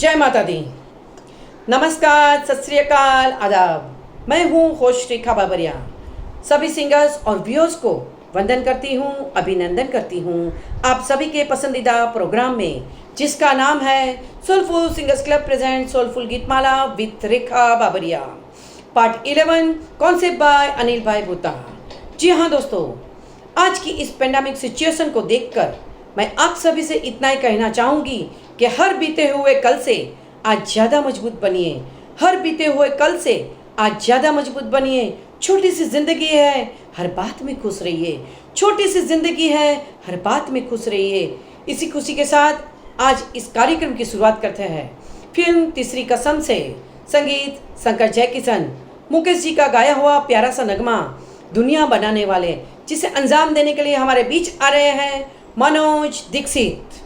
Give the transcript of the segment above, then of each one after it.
जय माता दी। नमस्कार, सत श्री अकाल, आदाब। मैं हूँ होस्ट रेखा बाबरिया। सभी सिंगर्स और व्यूअर्स को वंदन करती हूँ, अभिनंदन करती हूँ आप सभी के पसंदीदा प्रोग्राम में, जिसका नाम है soulful singers club present soulful Geetmala with Rekha Babariya, part 11, concept by Anil Bhai Boota. जी हाँ दोस्तों, आज की इस पेंडेमिक सिचुएशन को देखकर मैं आप सभी से इतना ही कहना चाहूँगी कि हर बीते हुए कल से आज ज़्यादा मजबूत बनिए। हर बीते हुए कल से आज ज़्यादा मजबूत बनिए। छोटी सी ज़िंदगी है, हर बात में खुश रहिए। छोटी सी ज़िंदगी है, हर बात में खुश रहिए। इसी खुशी के साथ आज इस कार्यक्रम की शुरुआत करते हैं। फिल्म तीसरी कसम से संगीत शंकर जयकिशन, मुकेश जी का गाया हुआ प्यारा सा नगमा दुनिया बनाने वाले, जिसे अंजाम देने के लिए हमारे बीच आ रहे हैं मनोज दीक्षित।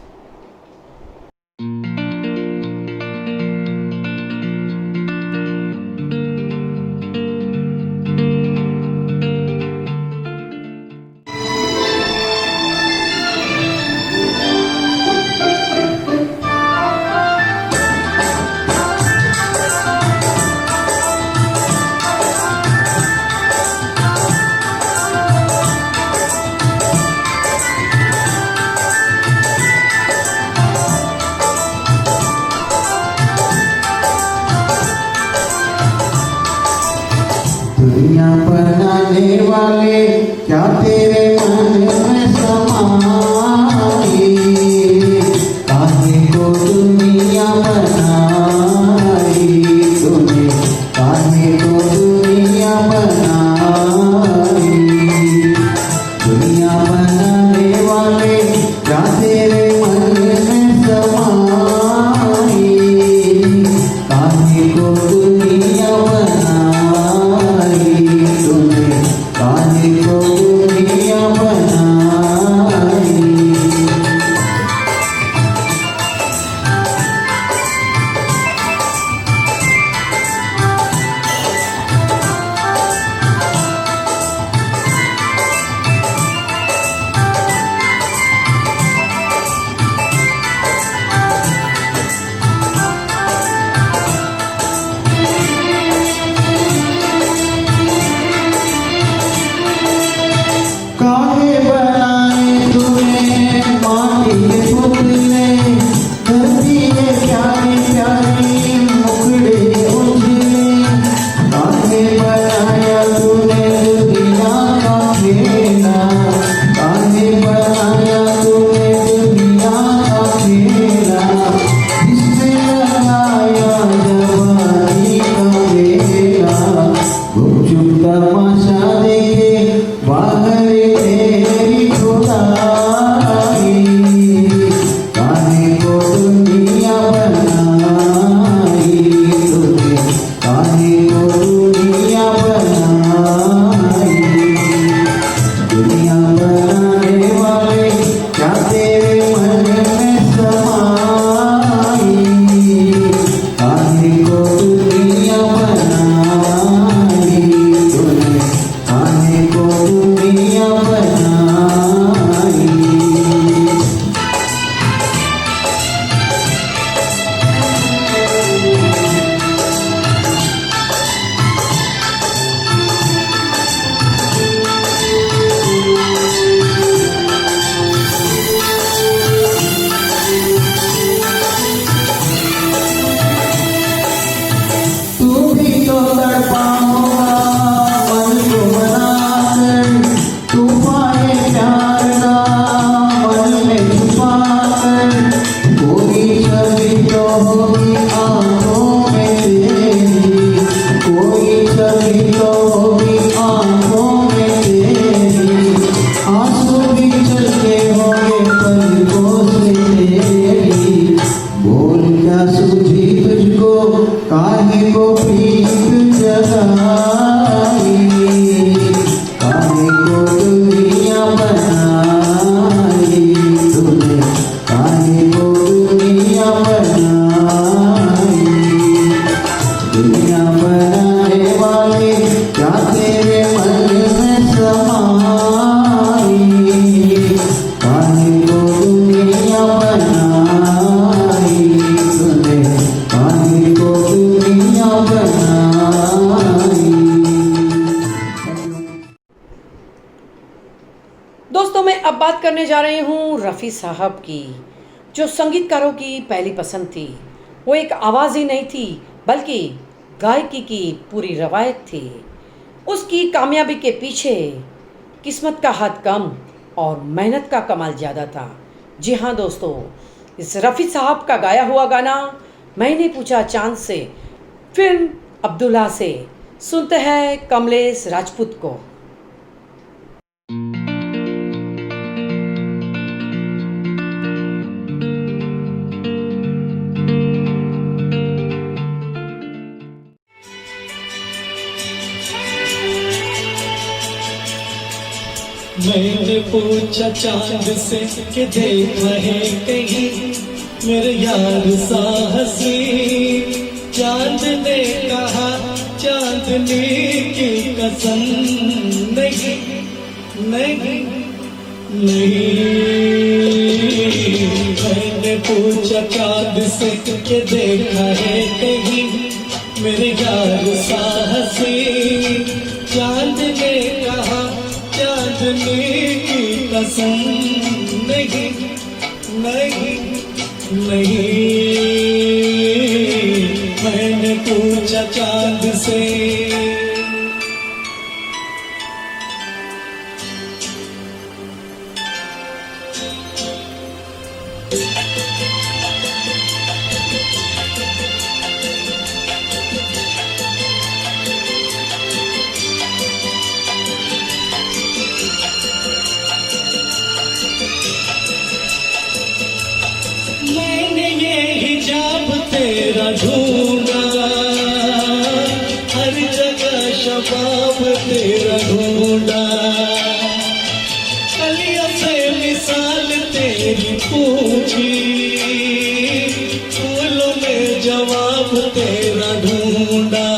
दुनिया बनाने वाले क्या तेरे मन में समाए, काहे को दुनिया बनाई तूने, काहे को दुनिया बनाई। दुनिया बनाने वाले क्या तेरे मन में समाए, काहे को दुनिया बनाई तूने, काहे को दुनिया रफ़ी साहब की जो संगीतकारों की पहली पसंद थी, वो एक आवाज़ ही नहीं थी बल्कि गायकी की पूरी रवायत थी। उसकी कामयाबी के पीछे किस्मत का हाथ कम और मेहनत का कमाल ज़्यादा था। जी हाँ दोस्तों, इस रफ़ी साहब का गाया हुआ गाना मैंने पूछा चांद से, फिल्म अब्दुल्ला से, सुनते हैं कमलेश राजपूत को। मैंने पूछा चांद से कि देखा है कहीं मेरे यार साहसी। चांद ने कहा चांदनी की कसम, नहीं नहीं नहीं। मैंने पूछा चांद से कि देखा है कहीं मेरे यार साहसी। चांद ने कहा चांदनी की कसम, नहीं नहीं नहीं। मैंने पूछा चांद से। मैंने ये हिजाब तेरा ढूंढा, हर जगह शबाब तेरा ढूंढा। कलियों से मिसाल तेरी पूछी, फूलों में जवाब तेरा ढूंढा।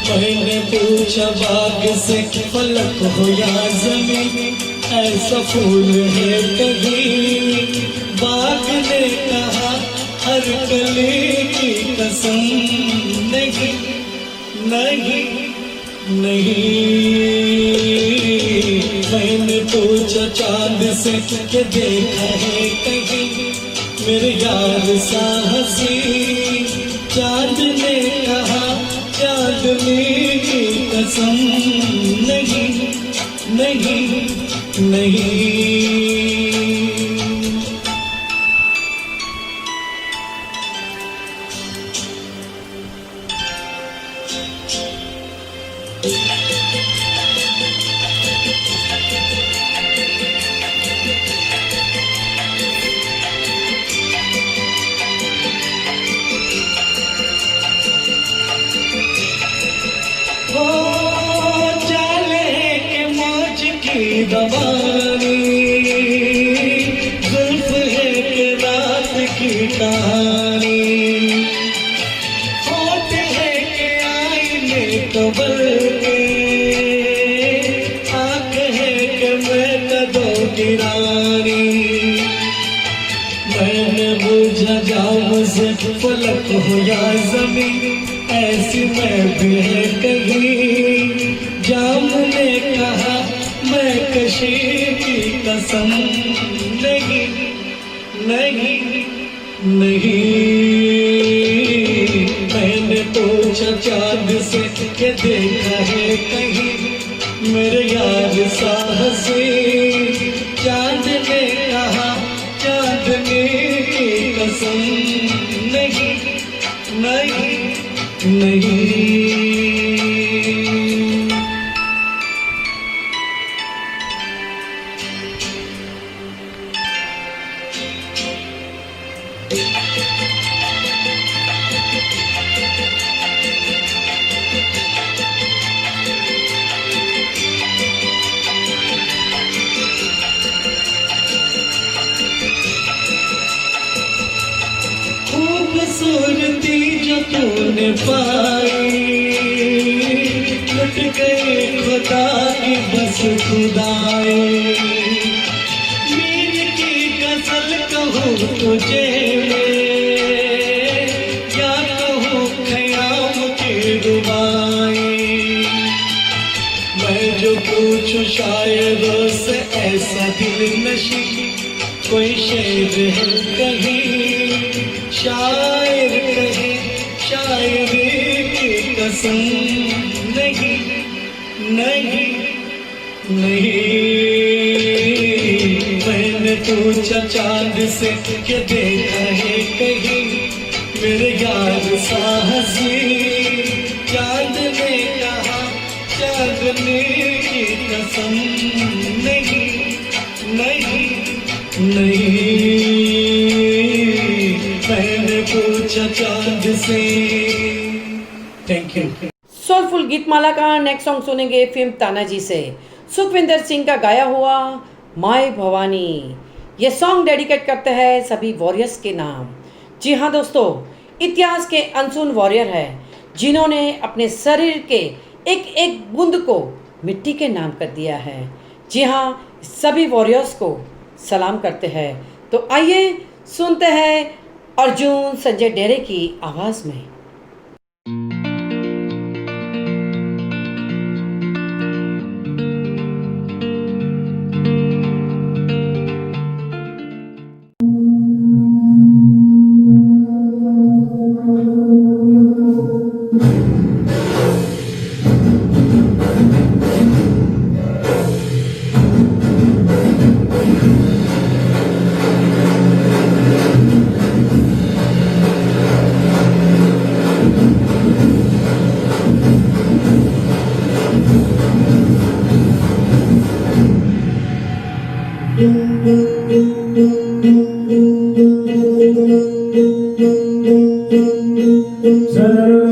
मैंने पूछा बाग से फलक हो या जमीन, ऐसा फूल है कहीं। बाग ने कहा हर कली की कसम, नहीं नहीं नहीं। मैंने पूछा चांद से कि देखा है कहीं मेरे यार साहसी। चांद ने कहा चांदनी की कसम, नहीं नहीं नहीं। ओ चाले के मौज की दवानी, जुल्फ है के रात की कहानी। होठ है के आईने कबर के, आँख है के मैं कदों की रानी। मैंने बुझा जाम से फलक हो या जमीन, ऐसी मैं भी है कहीं। जाम ने कहा मैं कशी की कसम, नहीं नहीं नहीं। मैंने पूछा चांद से कि देखा है कहीं मेरे यार साहसी। चांद ने कहा चांदनी की कसम, नहीं नहीं नहीं। खूबसूरती जो तूने पाई, लुट गई खुदा की बस खुदाई। मीर की गजल कहूँ तुझे या कहूँ ख़याम की रुबाई। मैं जो पूछूं शायरों से ऐसा दिल नशी, है कहीं, शायर कहे शायरी की कसम, नहीं नहीं नहीं। मैंने पूछा चांद से कि देखा है कहीं मेरे यार साहसी, चांद ने कहा चांदनी की कसम, नहीं नहीं नहीं। मैंने पूछा चांद से। Thank you. सोलफुल गीतमाला का नेक्स्ट सॉन्ग सुनेंगे फिल्म तानाजी से, सुखविंदर सिंह का गाया हुआ माय भवानी। ये सॉन्ग डेडिकेट करते हैं सभी वॉरियर्स के नाम। जी हाँ दोस्तों, इतिहास के अनसुन वॉरियर है जिन्होंने अपने शरीर के एक एक बूंद को मिट्टी के नाम कर दिया है। जी हाँ, सभी वॉरियर्स को सलाम करते हैं। तो आइए सुनते हैं अर्जुन संजय डेरे की आवाज़ में।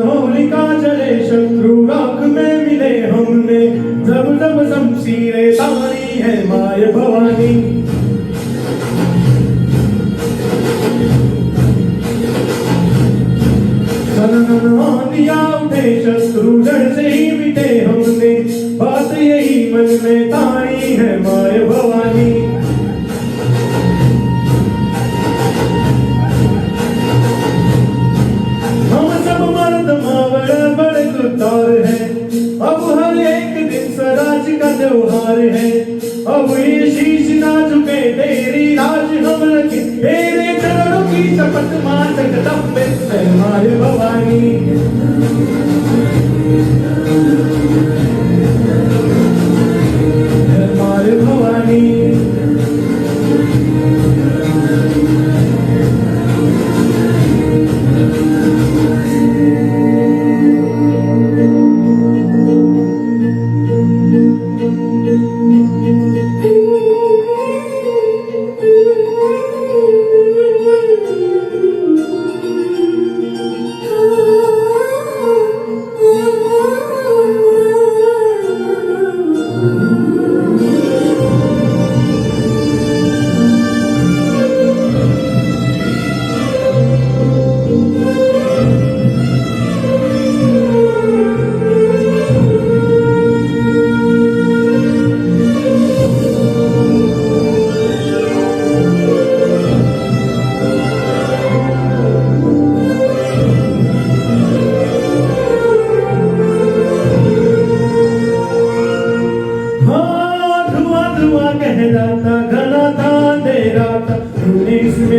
होलिका जले शत्रु राख में मिले हमने, जब जब शमशीरें तारी है माय भवानी। दिया उठे शत्रु जड़ से ही मिटे हमने, बात यही मन में तारी है माय भवानी। अब हर एक दिन स्वराज का त्योहार है, अब ये शीश ना झुके तेरी लाज हम रखे, तेरे चरणों की शपथ मां जगदम्बे है माय भवानी। है माय भवानी।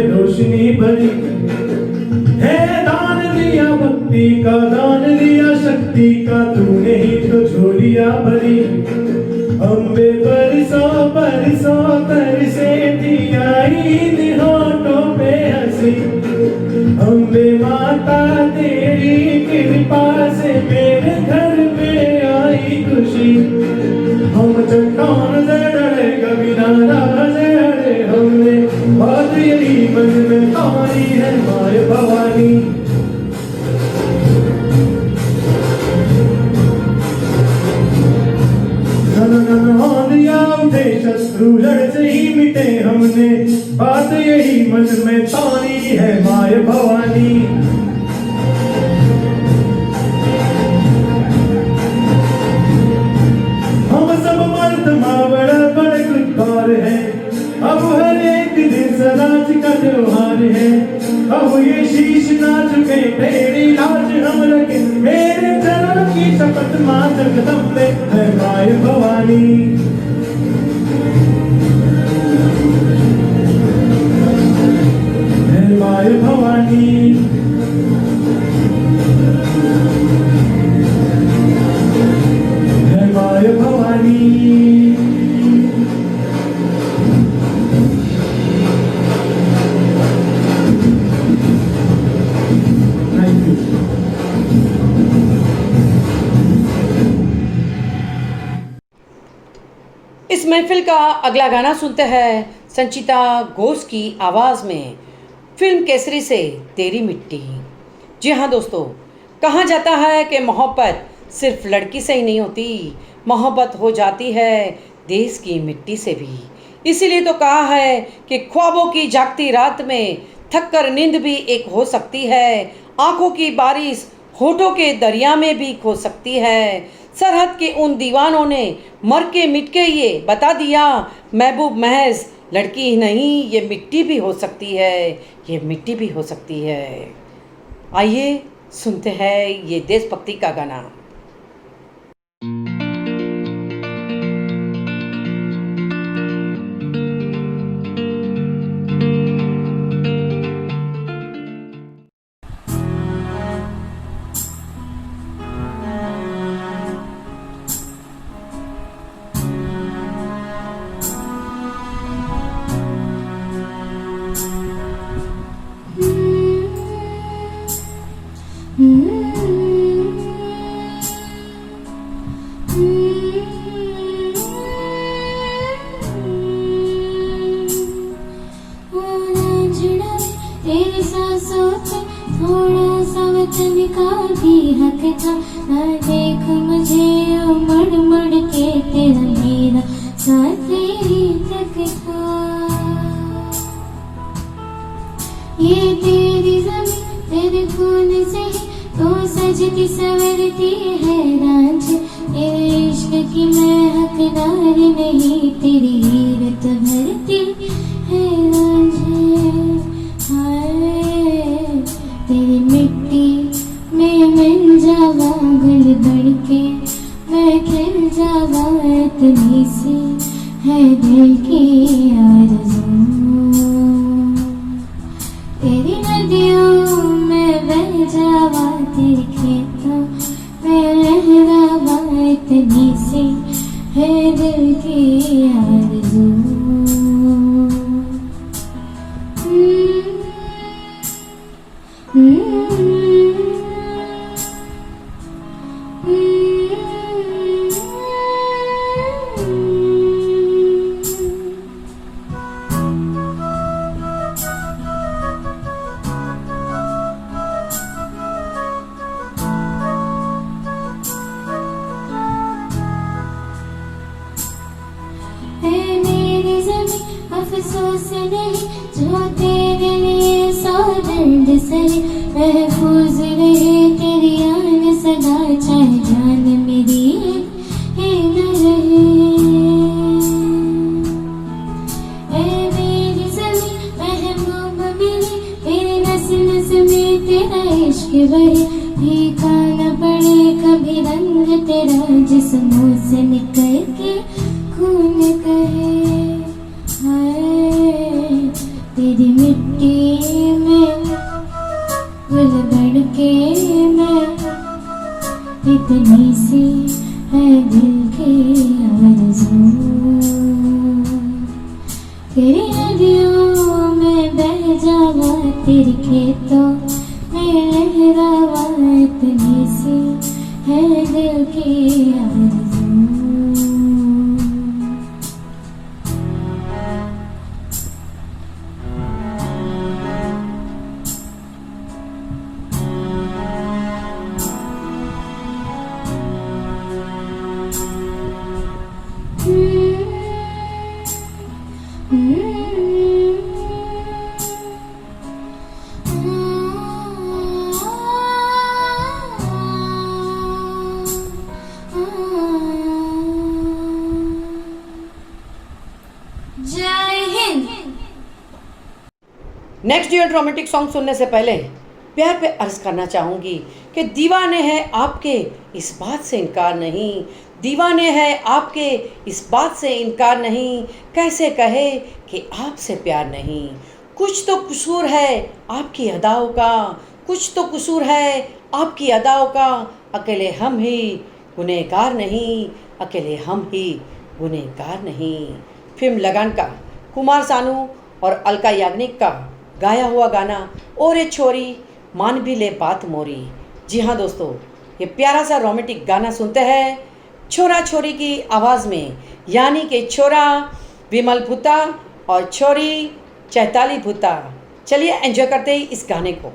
रोशनी भरी है, दान दिया भक्ति का, दान दिया शक्ति का, तूने ही तो झोलियां भरी। अम्बे बरसों बरसों तरसे थी आई होठों पे हंसी, अम्बे माता तेरी कृपा से मेरे घर पे आई खुशी। हम चट्टान से डरे कभी नाराज अरे हमने, बात यही मन में तारी है माय भवानी। दिया उठे शत्रु जड़ से ही मिटे हमने, बात यही मन में तारी है माय भवानी। हम सब मर्द मावड़ा बड़े गुत्तार है, अब हर एक दिन सराज का त्योहार है, अब ये शीश ना झुके तेरी लाज हम रखे, मेरे चरणों की शपथ मां जगदम्बे है माय भवानी। माय भवानी, है माय भवानी। Thank you. इस महफिल का अगला गाना सुनते हैं संचिता घोष की आवाज़ में, फिल्म केसरी से तेरी मिट्टी। जी हाँ दोस्तों, कहा जाता है कि मोहब्बत सिर्फ लड़की से ही नहीं होती, मोहब्बत हो जाती है देश की मिट्टी से भी। इसीलिए तो कहा है कि ख्वाबों की जागती रात में थककर नींद भी एक हो सकती है, आंखों की बारिश होठों के दरिया में भी खो सकती है। सरहद के उन दीवानों ने मर के मिट के ये बता दिया, महबूब महज लड़की ही नहीं, ये मिट्टी भी हो सकती है, ये मिट्टी भी हो सकती है। आइए सुनते हैं ये देशभक्ति का गाना। तेरी सांसों पे थोड़ा सा वचन का भी हक था, देख मुझे मड़ मड़ के तेरा मेरा साथ ही तक था। ये तेरी ज़मीं तेरे खून से ही तो सजती संवरती है रांझ, तेरे इश्क की मैं हकदार नहीं, तेरी हीरत भरती है रांझ। तेरी मिट्टी में मिल जावा गुल बढ़ के, मैं खिल जावा इतनी सी है दिल की आरज़ू। तेरी नदियों में बह जावा, तेरे खेतों में लहरावा इतनी सी है दिल की आरज़ू। मेरी ज़मीं अफसोस नहीं जो तेरे लिए सौ दर्द सहे, महफूज रहे तेरी आन सदा, चाहे जान मेरी है न रहे। मेरी ज़मीं महबूब मेरी, तेरी नस नस में तेरा इश्क बहे, फीका न पड़े कभी रंग तेरा, जिस्मों से निकल के खून कहे। तेरी मिट्टी में गुल बढ़ के मैं इतनी सी है दिल की आरज़ू। तेरी नदियों में बह जावा, तेरे खेतों में लहरावा इतनी सी है दिल की आरज़ू। नेक्स्ट ईयर रोमांटिक सॉन्ग सुनने से पहले प्यार पे अर्ज करना चाहूँगी कि दीवाने हैं आपके इस बात से इनकार नहीं, दीवाने हैं आपके इस बात से इनकार नहीं, कैसे कहे कि आपसे प्यार नहीं। कुछ तो कसूर है आपकी अदाओं का, कुछ तो कसूर है आपकी अदाओं का। अकेले हम ही गुनहगार नहीं, अकेले हम ही गुनहगार नहीं। फिल्म लगान का कुमार सानू और अलका याग्निक का गाया हुआ गाना ओरे छोरी मान भी ले बात मोरी। जी हाँ दोस्तों, ये प्यारा सा रोमांटिक गाना सुनते हैं छोरा छोरी की आवाज़ में, यानी कि छोरा विमल भुत्ता और छोरी चैताली भुत्ता। चलिए एंजॉय करते हैं इस गाने को।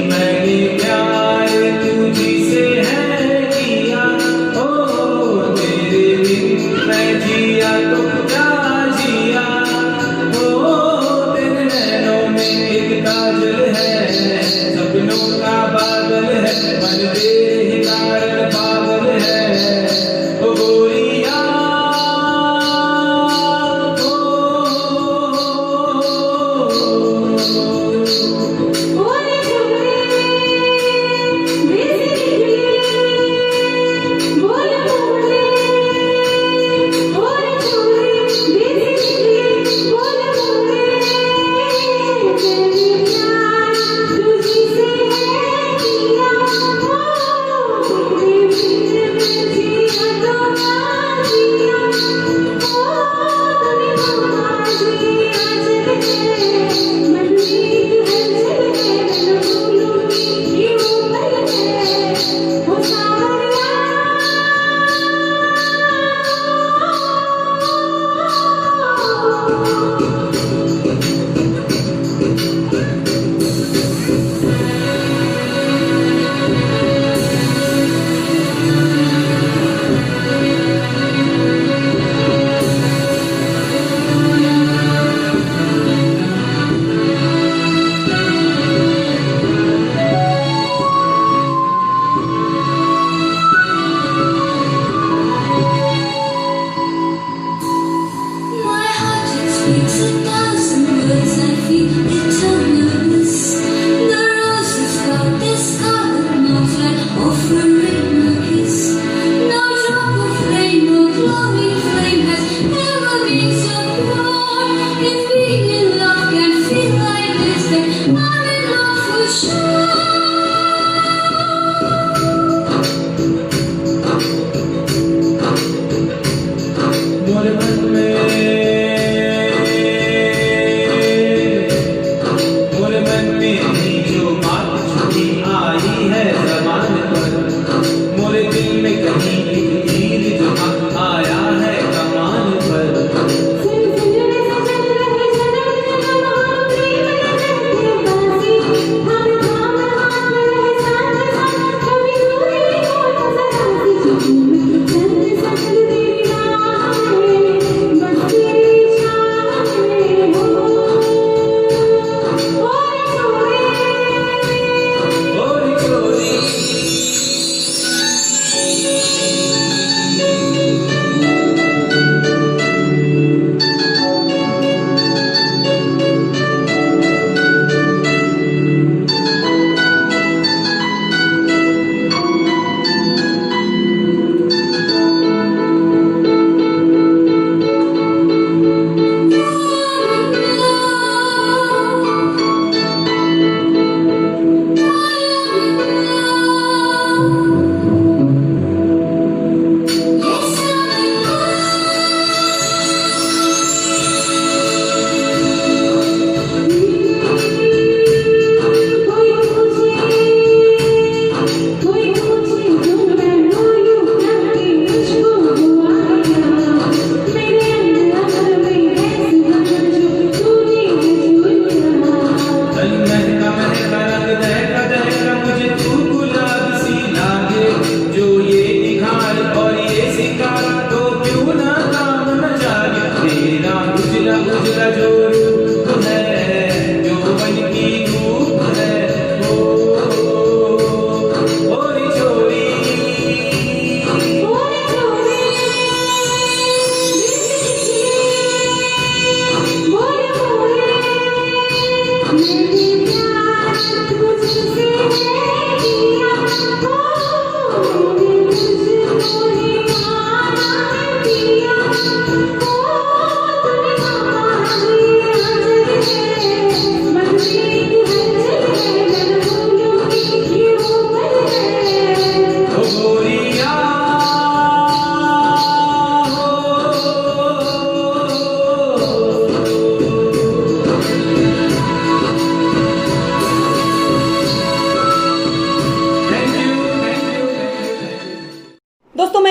मैंने प्यार तुझे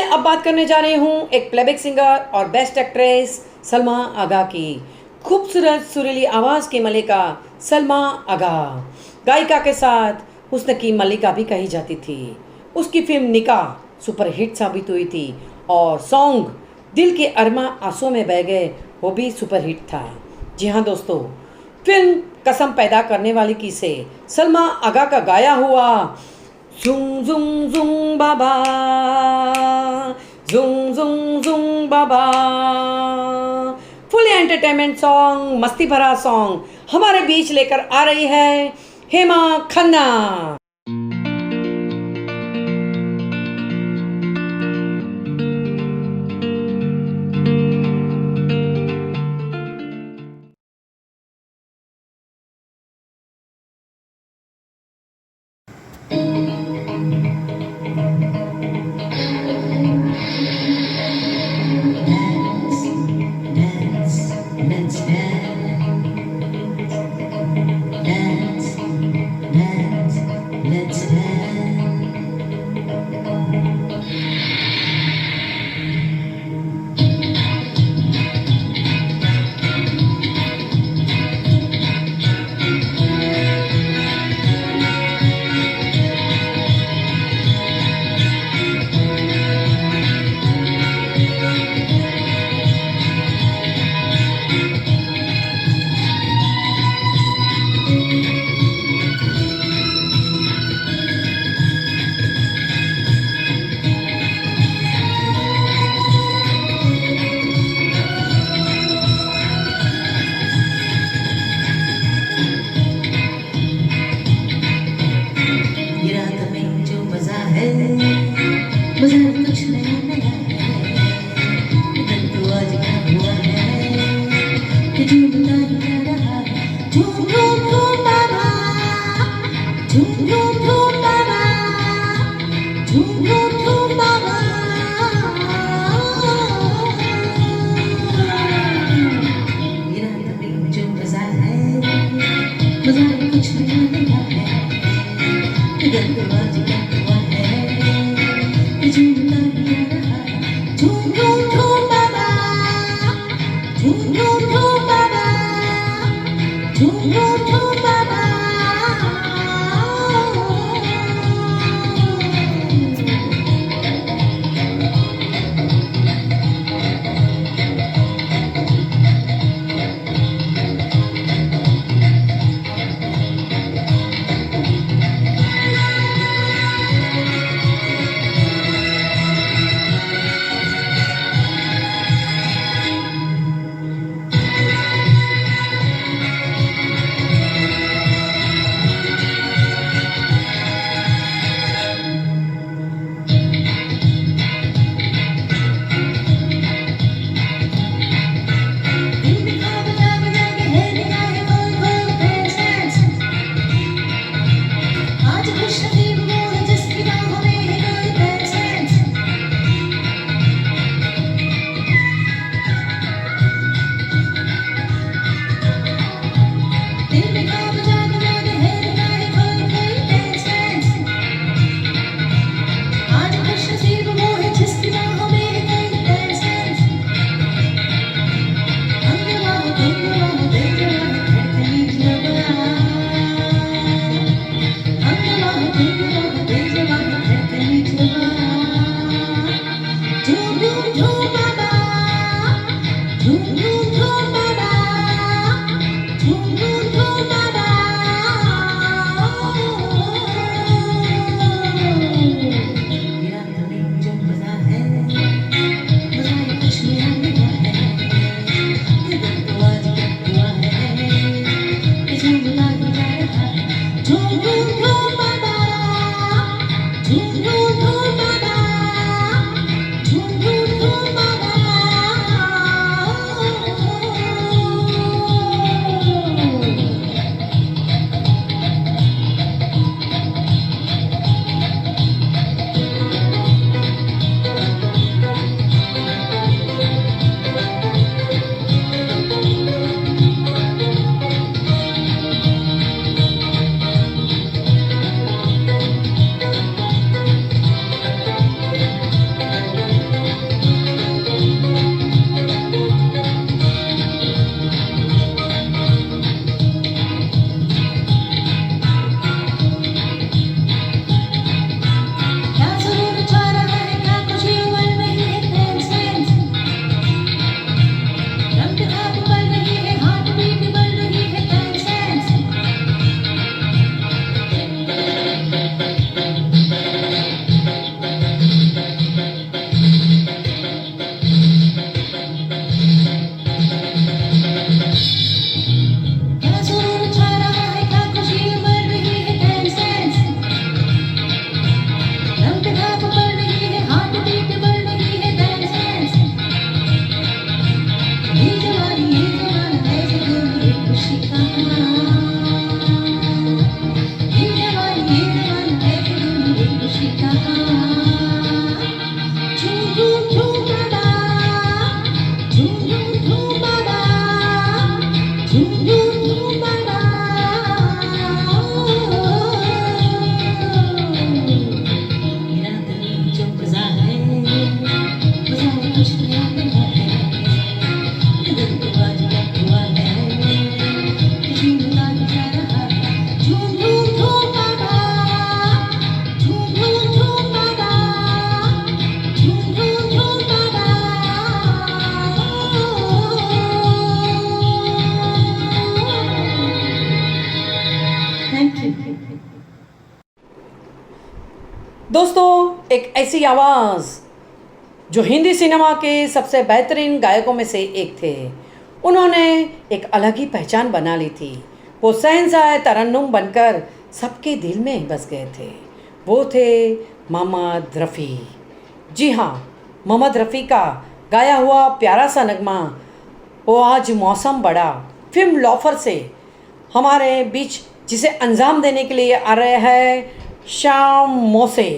अब बात करने जा रही हूँ एक प्लेबैक सिंगर और बेस्ट एक्ट्रेस सलमा आगा की। खूबसूरत सुरीली आवाज़ की मलिका सलमा आगा, गायिका के साथ हुस्न की मलिका भी कही जाती थी। उसकी फिल्म निकाह सुपरहिट साबित हुई थी और सॉन्ग दिल के अरमा आंसुओं में बह गए वो भी सुपरहिट था। जी हाँ दोस्तों, फिल्म कसम पैदा करने वाली की से सलमा आगा का गाया हुआ जुम जुम जुम बाबा, जुम जुम जुम बाबा, फुली एंटरटेनमेंट सॉन्ग, मस्ती भरा सॉन्ग हमारे बीच लेकर आ रही है हेमा खन्ना। ये रात में जो मजा है, मजा कुछ नया नया है। दिल तो आज क्या हुआ है कि झूम बता ही जा रहा है। झूम झूम झूम बाबा, झूम झूम झूम बाबा, झूम झूम झूम बाबा। ये रात में जो मजा है, मजा कुछ नया नया है। दिल तो आज क्या हुआ है कि झूम बता ही जा रहा है। दोस्तों, एक ऐसी आवाज़ जो हिंदी सिनेमा के सबसे बेहतरीन गायकों में से एक थे। उन्होंने एक अलग ही पहचान बना ली थी। वो शहंशाह तरन्नुम बनकर सबके दिल में बस गए थे। वो थे मोहम्मद रफ़ी। जी हाँ, मोहम्मद रफ़ी का गाया हुआ प्यारा सा नगमा वो आज मौसम बड़ा फिल्म लॉफर से हमारे बीच जिसे अंजाम देने के लिए आ रहे हैं श्याम मोसे।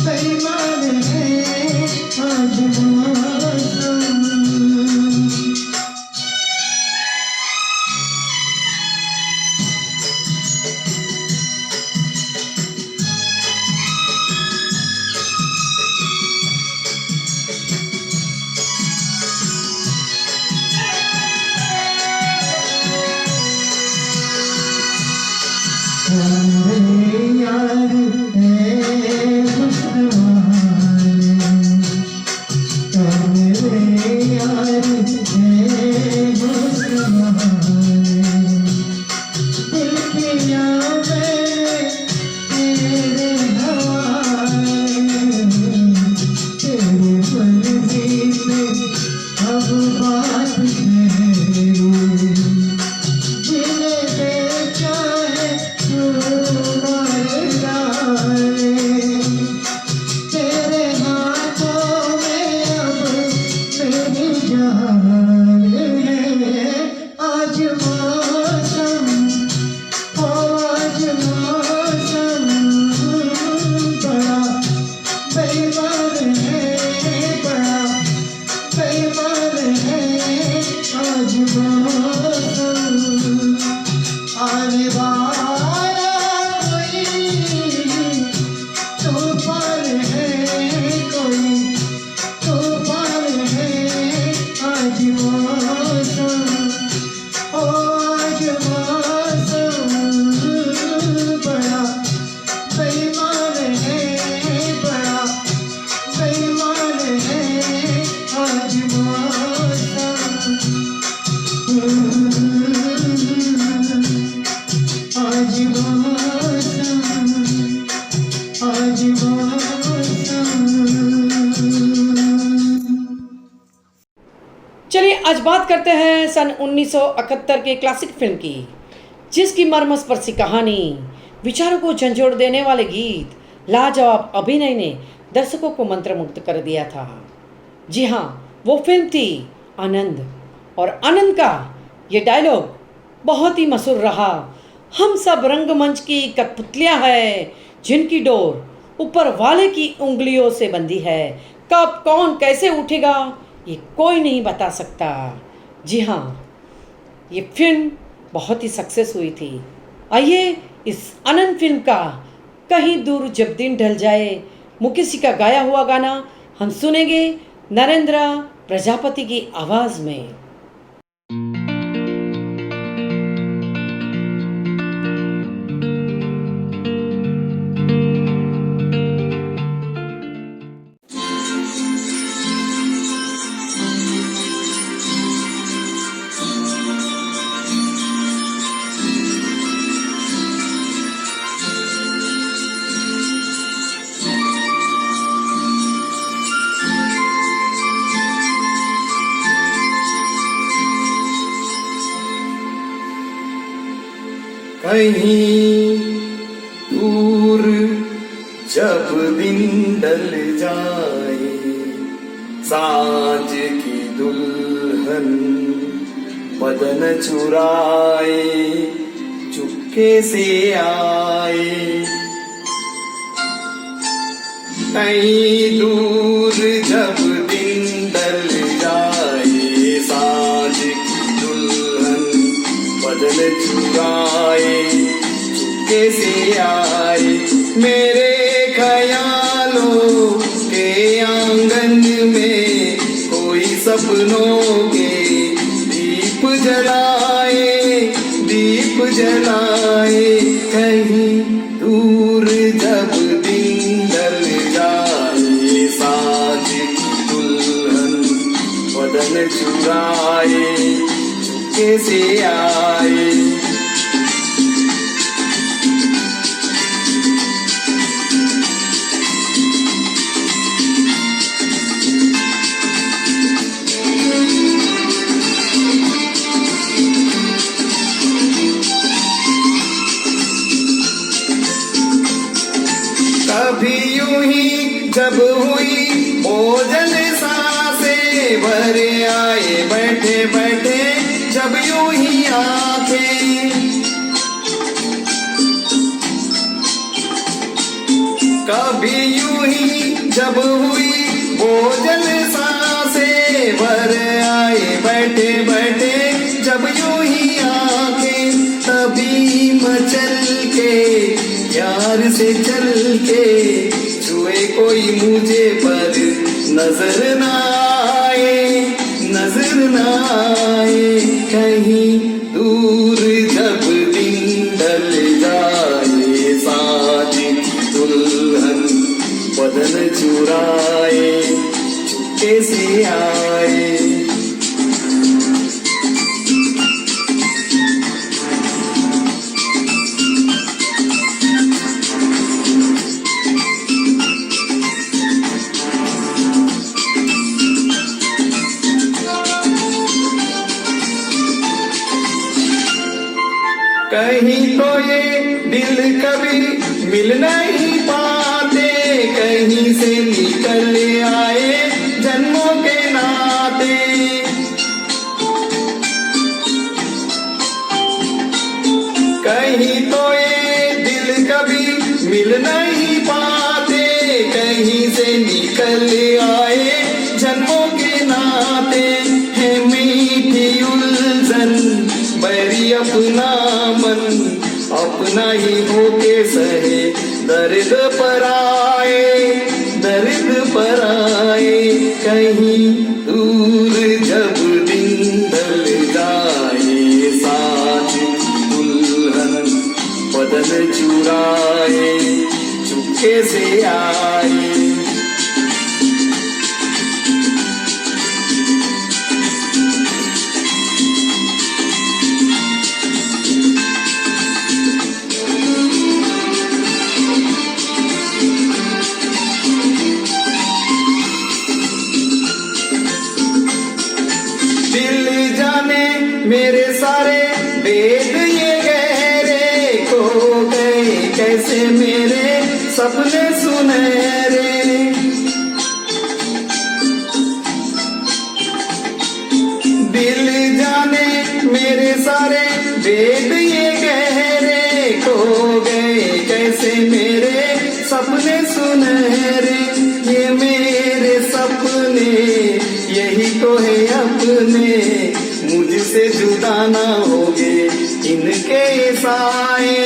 बेईमान आज मौसम। चलिए आज बात करते हैं सन 1971 के क्लासिक फिल्म की, जिसकी मर्मस्पर्शी कहानी, विचारों को झंझोड़ देने वाले गीत, लाजवाब अभिनय ने दर्शकों को मंत्रमुग्ध कर दिया था। जी हाँ, वो फिल्म थी आनंद। और आनंद का ये डायलॉग बहुत ही मशहूर रहा। हम सब रंगमंच की कठपुतलियाँ हैं जिनकी डोर ऊपर वाले की उंगलियों से बंधी है। कब कौन कैसे उठेगा ये कोई नहीं बता सकता। जी हाँ, ये फिल्म बहुत ही सक्सेस हुई थी। आइए इस आनंद फिल्म का कहीं दूर जब दिन ढल जाए मुकेश जी का गाया हुआ गाना हम सुनेंगे नरेंद्र प्रजापति की आवाज़ में। कहीं दूर जब दिन ढल जाए, सांझ की दुल्हन बदन चुराए चुपके से आए। कहीं दूर जब दिन ढल जाए, सांझ की दुल्हन बदन चुराए चुपके से आए। मेरे ख्यालों के आंगन में कोई सपनों के दीप जलाए, दीप जलाए। कहीं दूर जब दिन ढल जाए, सांझ की दुल्हन बदन चुराए चुपके से आए। कभी यूं ही जब हुई भोजन सांसें भर आए, बैठे बैठे जब यूं ही आंखें। कभी यूं ही जब हुई भोजन सांसें भर आए, बैठे बैठे जब यूं ही आंखें। तभी मचल के प्यार से चल के छुए कोई मुझे पर नजर ना आए, नजर ना आए। कहीं दूर जब दिन ढल जाए, सांझ की दुल्हन बदन चुराए चुपके से आए। कहीं तो ये दिल कभी मिल नहीं पाते, कहीं से निकल आए जन्मों के नाते। कहीं तो ये दिल कभी मिल नहीं पाते, कहीं से निकल आए जन्मों के नाते। है मीठी उलझन बैरी अपना मन, अपना ही होके सहे दर्द पर आए, दर्द पर आए। कहीं दूर जब दिन ढल जाए, सांझ की दुल्हन बदन चुराए चुपके से आए। मेरे सारे वेद ये गहरे खो गए कैसे मेरे सपने सुनहरे। दिल जाने मेरे सारे वेद ये गहरे खो गए कैसे मेरे सपने सुनहरे। ये मेरे सपने यही तो है अपने, मुझसे जुदा ना होगे इनके साए,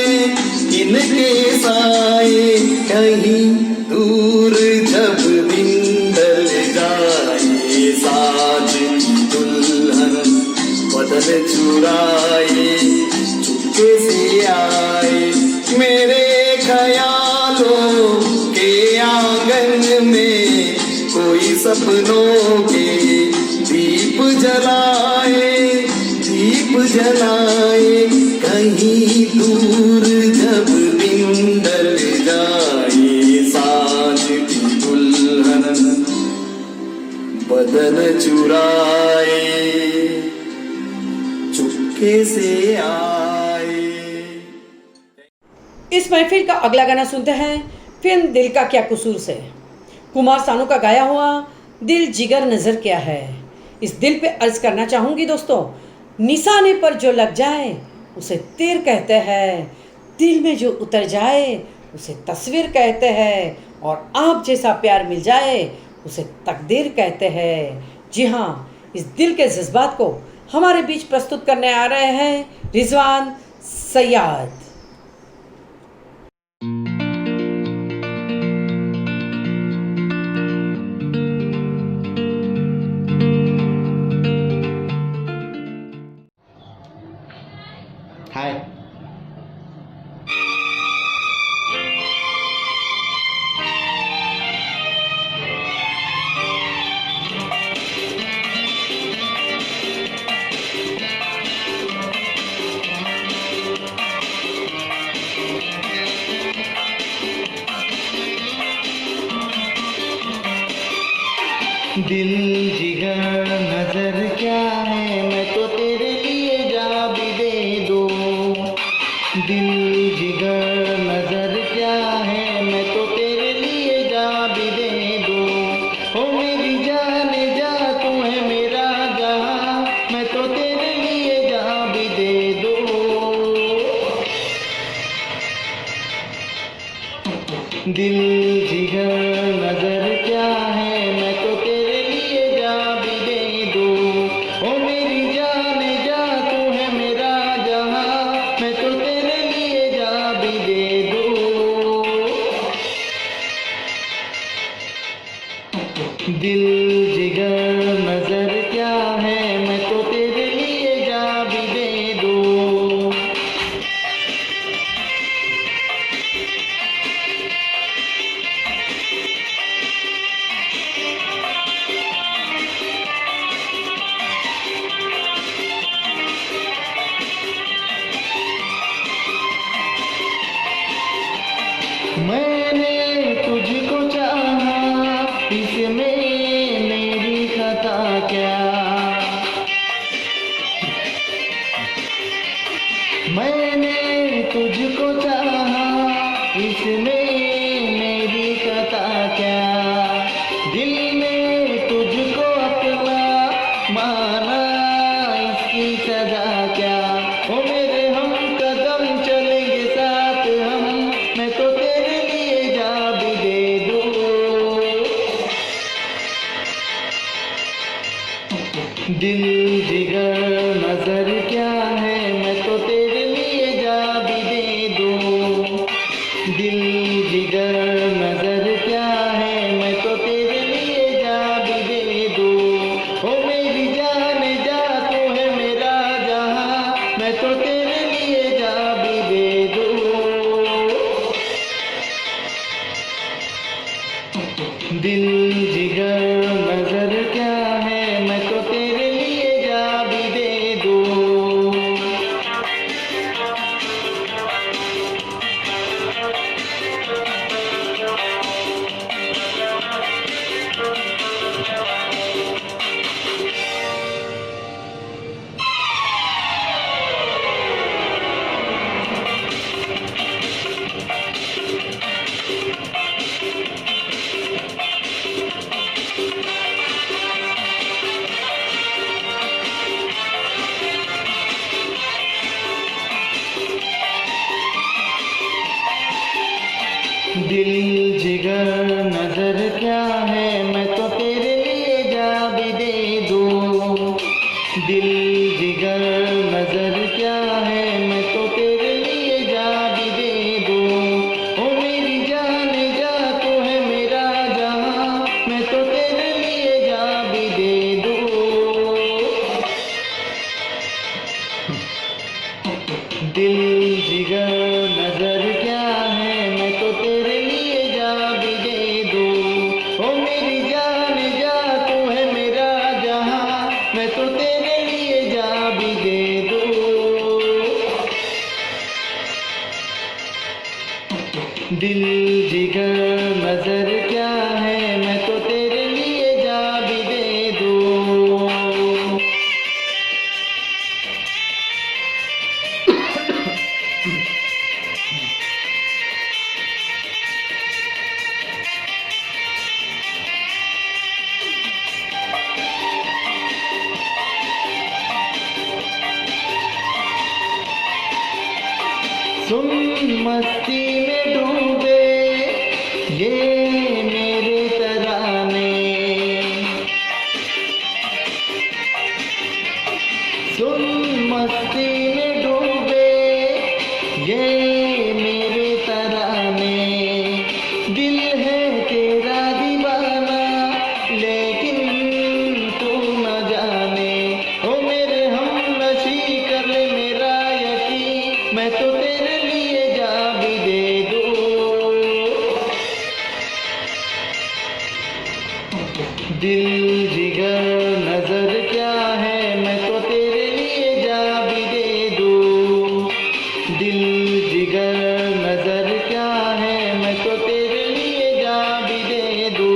इनके साए। कहीं दूर जब दिन ढल जाए साथ दुल्हन बदल चुराए चुपके से आए मेरे ख्यालों के आंगन में कोई सपनों के दीप जलाए, दीप जलाए। कहीं दूर जब दिन ढल जाए साँझ की दुल्हन बदन चुराए चुपके से आए। इस महफिल का अगला गाना सुनते हैं फिल्म दिल का क्या कसूर से। कुमार सानू का गाया हुआ दिल जिगर नजर क्या है। इस दिल पे अर्ज करना चाहूंगी दोस्तों, निशाने पर जो लग जाए उसे तीर कहते हैं, दिल में जो उतर जाए उसे तस्वीर कहते हैं, और आप जैसा प्यार मिल जाए उसे तकदीर कहते हैं। जी हाँ, इस दिल के जज्बात को हमारे बीच प्रस्तुत करने आ रहे हैं रिजवान सैयद। हाय। दिल जिगर नजर क्या है मैं तो तेरे लिए जा भी दे दूं। दिल जिगर नजर क्या है मैं तो तेरे लिए जा भी दे दूं। ओ मेरी जान जा तू है मेरा जहां मैं तो तेरे लिए जा भी दे दूं। दिल जिगर नजर क्या है मैं तो तेरे लिए जा भी दे दूं। ओ मेरी जान जा तू है मेरा जहां मैं तो तेरे लिए जा भी दे दूं। दिल जिगर नजर क्या है मैं तो तेरे लिए जा भी दे दूं। मैंने तुझको चाहा इसमें मेरी खता क्या। मैंने तुझको चाहा इसमें मेरी खता क्या। दिल में तुझको अपना माना इसकी सजा क्या। ओ मेरे हम कदम चलेंगे साथ हम मैं तो तेरे लिए जा भी दे दूं। दिल जिगर नजर क्या है मैं तो तेरे लिए जा भी दे दूं। दिल जिगर नजर क्या है मैं तो तेरे लिए जा भी दे दूं। ओ मेरी जान जा तू है मेरा जहां मैं तो तेरे लिए जा भी दे दूं। दिल जिगर नजर क्या है मैं तो तेरे लिए जा भी दे दूं। दिल जिगर नजर क्या है मैं तो तेरे लिए जा भी दे दूं। दिल जिगर नजर क्या है मैं तो तेरे लिए जा भी दे दूं। ओ मेरी जान जा तू है मेरा जहां मैं तो तेरे लिए जा भी दे दूं। दिल जिगर नजर क्या है मैं तो तेरे लिए जा भी दे दूं। ओ मेरी जान जा तू है मेरा जहां मैं तो तेरे लिए जा भी दे दूं। दिल जिगर नजर क्या है मैं तो तेरे लिए जा भी दे दूं। सुन मस्ती में डूबे ये मेरे तराने। सुन मस्ती में डूबे ये मेरे तराने। दिल है तेरा दीवाना लेकिन तू न जाने। ओ मेरे हमनशी कर ले मेरा यकीन मैं तो तेरे लिए जा भी दे दूं। दिल जिगर नजर क्या है मैं तो तेरे लिए जा भी दे दूं। दिल जिगर नजर क्या है मैं तो तेरे लिए जा भी दे दूं।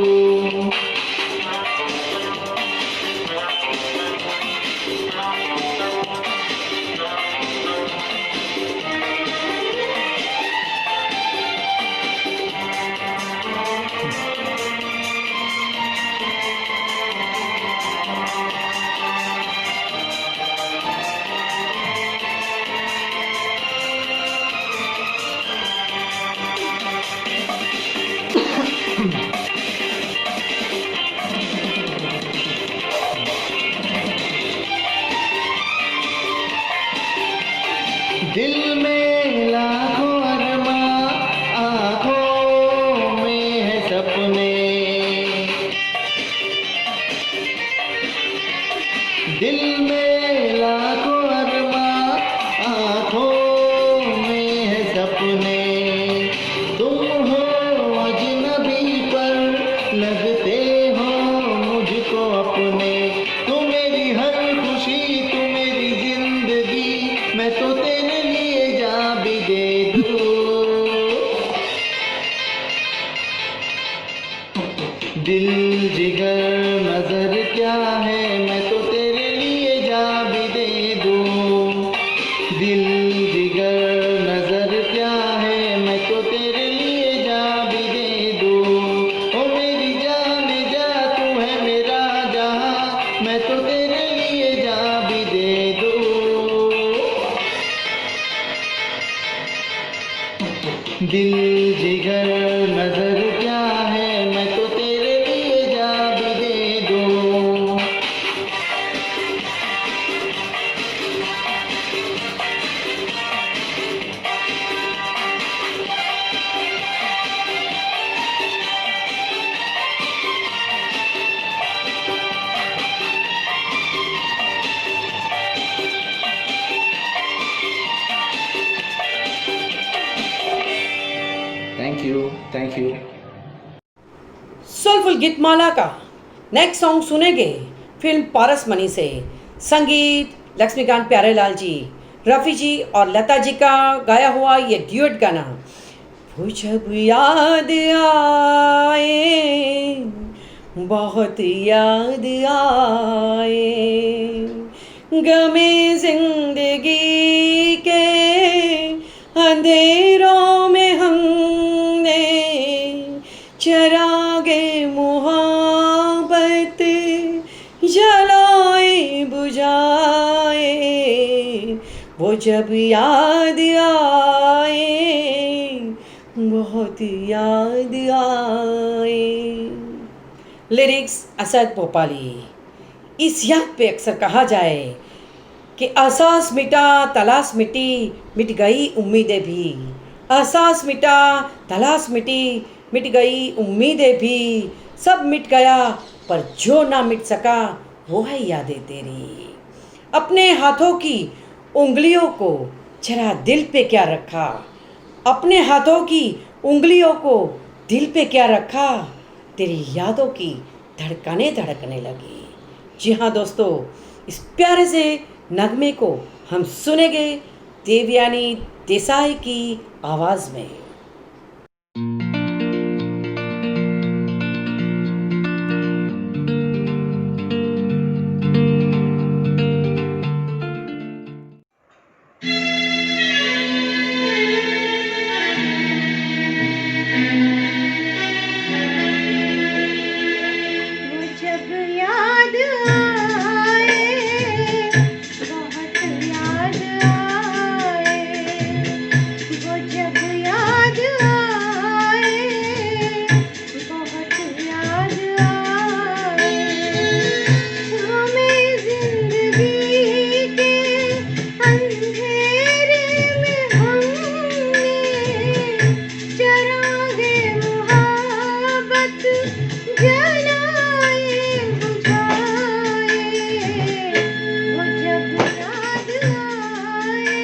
दिल में लाखों अरमा आँखों में है सपने। दिल में लाखों अरमा आँखों में है सपने। तुम हो अजनबी पर लगते हो मुझको अपने। तू मेरी हर खुशी तू मेरी जिंदगी मैं तो तेरे लिए जा भी दे दूं। दिल जिगर नजर क्या है मैं तो तेरे लिए जा भी दे दूं। दिल जिगर नजर क्या है मैं तो तेरे लिए जा भी दे दूं। ओ मेरी जान जा तू है मेरा जहां मैं तो तेरे लिए जा भी दे दूं। दिल जिगर नजर क्या है मैं तो तेरे लिए जा भी दे दूं। Thank you. सोलफुल गीतमाला का नेक्स्ट सॉन्ग सुनेंगे फिल्म पारस मनी से। संगीत लक्ष्मीकांत प्यारेलाल जी, रफ़ी जी और लता जी का गाया हुआ ये ड्यूट गाना। वो जब याद आए बहुत याद आए गमे जिंदगी के अंधेरों में हमने चरागे मुहब्बत जलाए बुझाए। वो जब याद आए बहुत याद आए। लिरिक्स असद भोपाली। इस याद पे अक्सर कहा जाए कि एहसास मिटा तलाश मिटी, मिट गई उम्मीदें भी। एहसास मिटा तलाश मिटी, मिट गई उम्मीदें भी। सब मिट गया पर जो ना मिट सका वो है यादें तेरी। अपने हाथों की उंगलियों को जरा दिल पे क्या रखा, अपने हाथों की उंगलियों को दिल पे क्या रखा, तेरी यादों की धड़कने धड़कने लगी। जी हाँ दोस्तों, इस प्यारे से नगमे को हम सुनेंगे देवयानी देसाई की आवाज़ में। वो जब याद आए, बहुत याद आए, वो जब याद आए, बहुत याद आए, हमें जिंदगी के अंधेरे में हमने चरागे मोहब्बत जलाए बुझाए। वो जब याद आए,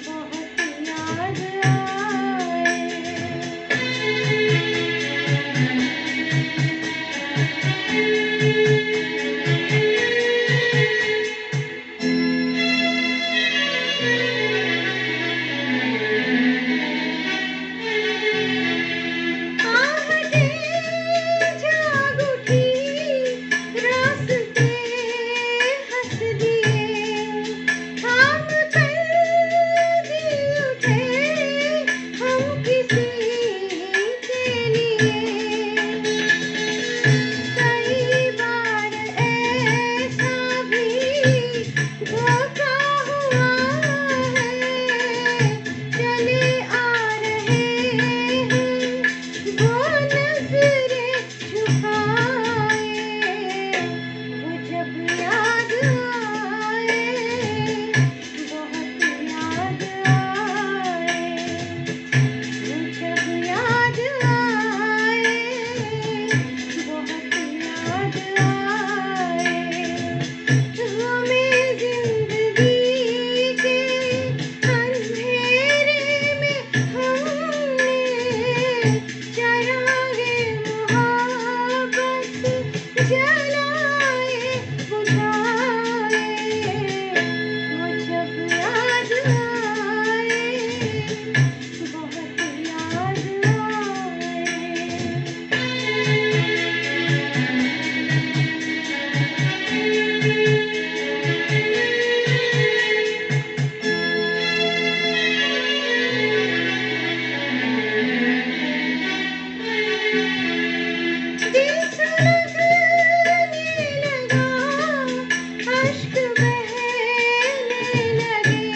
बहुत याद आहटें जाग उठी, रास्ते हंस दिए, थाम कर दिल उठे हम किसी के लिए। कई बार ऐसा भी धोखा हुआ है, चले आ रहे हैं वो नजरें झुकाए। वो जब याद आए, बहुत याद आए, वो जब याद आए, बहुत याद आए, हमें जिंदगी के अंधेरे में हमने चरागे मोहब्बत जलाए बुझाए। वो जब याद आए, बहुत याद दिल सुलगने लगा, अश्क बहने लगे,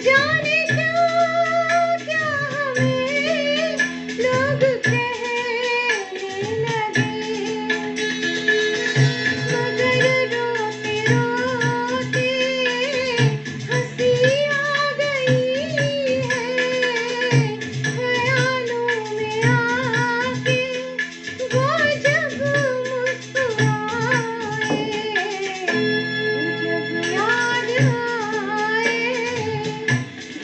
जाने क्या क्या हमें लोग कहने लगे, मगर रोते रोते हंसी आ गई है, ख्यालों में आके वो जब मुस्कुराए। वो जब याद आए,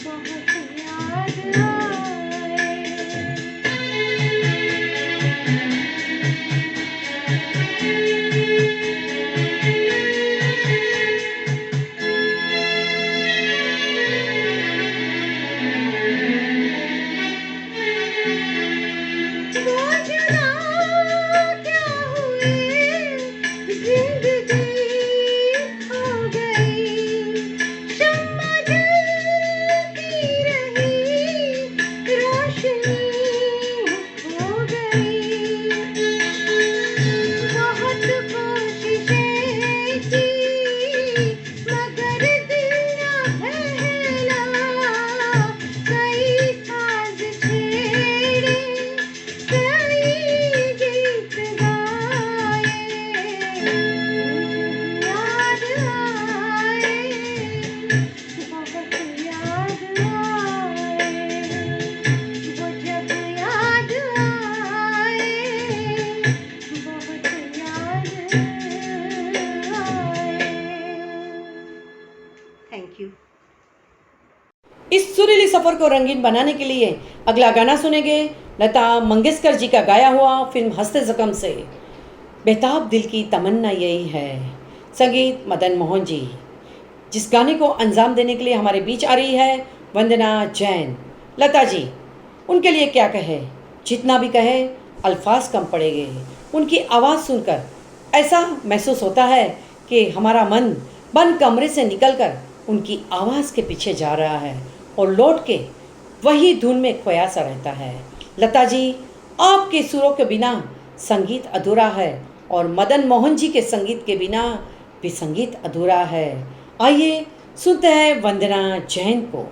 बहुत याद आए। सफ़र को रंगीन बनाने के लिए अगला गाना सुनेंगे लता मंगेशकर जी का गाया हुआ फिल्म हंसते ज़ख्म से। बेताब दिल की तमन्ना यही है, संगीत मदन मोहन जी। जिस गाने को अंजाम देने के लिए हमारे बीच आ रही है वंदना जैन। लता जी, उनके लिए क्या कहे, जितना भी कहे अल्फाज कम पड़ेंगे। उनकी आवाज़ सुनकर ऐसा महसूस होता है कि हमारा मन बंद कमरे से निकलकर उनकी आवाज़ के पीछे जा रहा है और लौट के वही धुन में खोया सा रहता है। लता जी, आपके सुरों के बिना संगीत अधूरा है और मदन मोहन जी के संगीत के बिना भी संगीत अधूरा है। आइए सुनते हैं वंदना जैन को।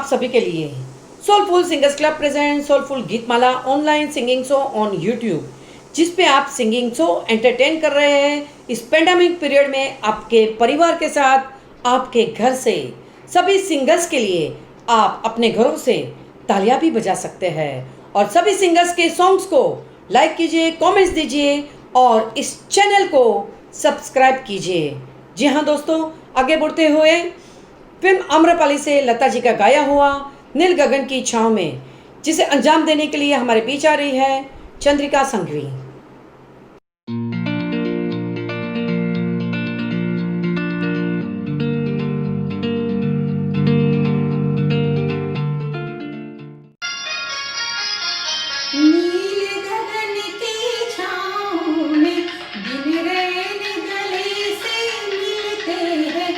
सभी के लिए soulful singers club present soulful Geetmala online singing show on YouTube, जिस पे आप सिंगिंग शो एंटरटेन कर रहे हैं इस पेंडेमिक पीरियड में आपके परिवार के साथ, आपके घर से। सभी सिंगर्स के लिए आप अपने घरों से तालियां भी बजा सकते हैं और सभी सिंगर्स के सॉन्ग्स को लाइक कीजिए, कमेंट्स दीजिए और इस चैनल को सब्सक्राइब कीजिए। जी हाँ दोस्तों, आगे बढ़ते हुए फिल्म आम्रपाली से लता जी का गाया हुआ नील गगन की छाँव में, जिसे अंजाम देने के लिए हमारे बीच आ रही है चंद्रिका संघवी। नील गगन की छाँव में दिन रैन गले से मिलते हैं,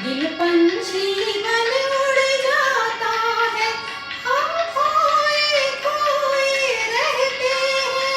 दिल पंछी बन उड़ जाता है, हम खोए खोए रहते हैं।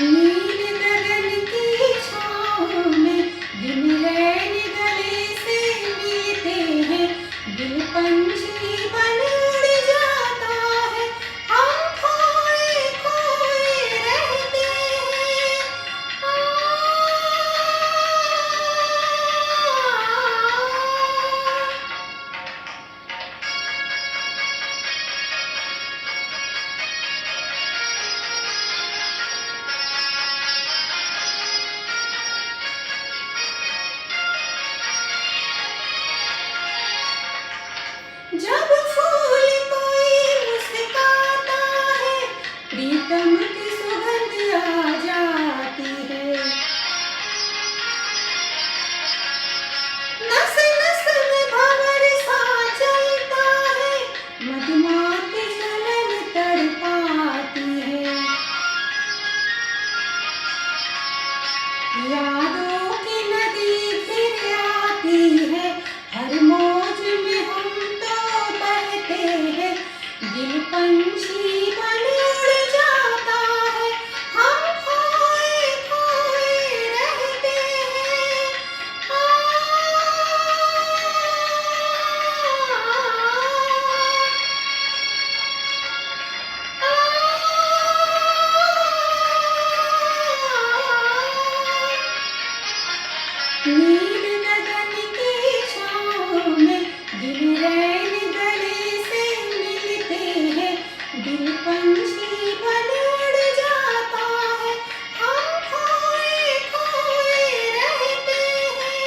नील गगन की छाँव में दिन रैन गले से मिलते हैं, दिल पंछी बन उड़ जाता है, हम खोए खोए रहते हैं। जब फूल कोई मुस्कुराता है, प्रीतम की सुगंध आ जाती है। नस नस में भंवर सा चलता है, मधुमाती जलन तड़पाती है। यादों की नदी फिर आती है, हर मौज में हम तो बहते हैं, दिल पंछी बन उड़ जाता है, हम खोए खोए रहते हैं। नील गगन की छाँव में दिन रैन गले से मिलते हैं, दिल पंछी बन उड़ जाता है, हम खोए खोए रहते हैं।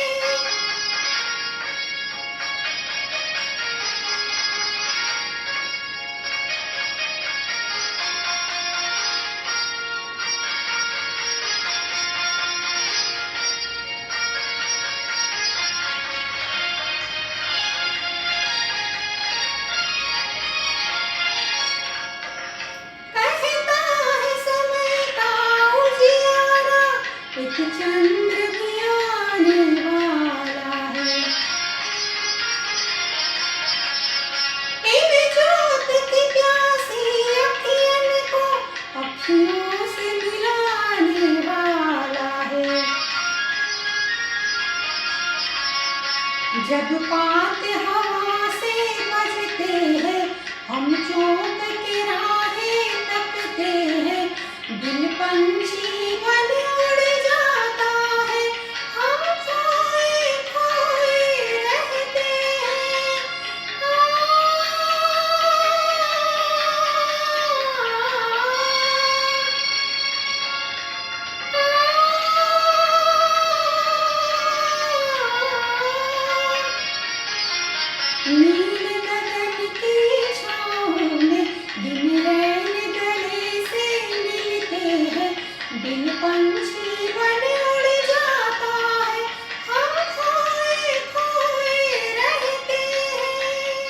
कहता है समय का उजियारा, एक चंद्र भी आने वाला है। इन जोत की प्यासी अखियन को अखियों से मिलाने वाला है। जब पात हवा से बजते हैं, हम चौंक के राहें तकते हैं, दिल पंछी बन उड़ जाता है, हम खोए खोए रहते हैं। नील गगन की छाँव में दिन रैन गले से मिलते हैं, दिल पंछी बन उड़ जाता है, हम खोए खोए रहते हैं।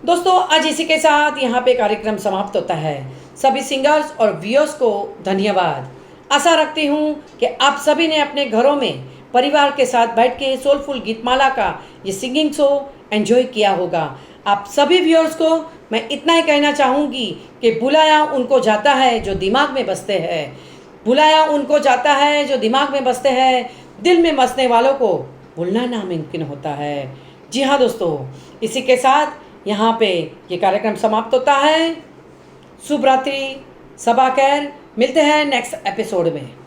दोस्तों, आज इसी के साथ यहाँ पे कार्यक्रम समाप्त होता है। सभी सिंगर्स और व्यूअर्स को धन्यवाद। आशा रखती हूँ कि आप सभी ने अपने घरों में परिवार के साथ बैठ के सोलफुल गीतमाला का ये सिंगिंग शो एंजॉय किया होगा। आप सभी व्यूअर्स को मैं इतना ही कहना चाहूँगी कि बुलाया उनको जाता है जो दिमाग में बसते हैं, बुलाया उनको जाता है जो दिमाग में बसते हैं, दिल में बसने वालों को भूलना नामुमकिन होता है। जी हाँ दोस्तों, इसी के साथ यहाँ पे ये कार्यक्रम समाप्त होता है। शुभ रात्रि, सबा खैर, मिलते हैं नेक्स्ट एपिसोड में।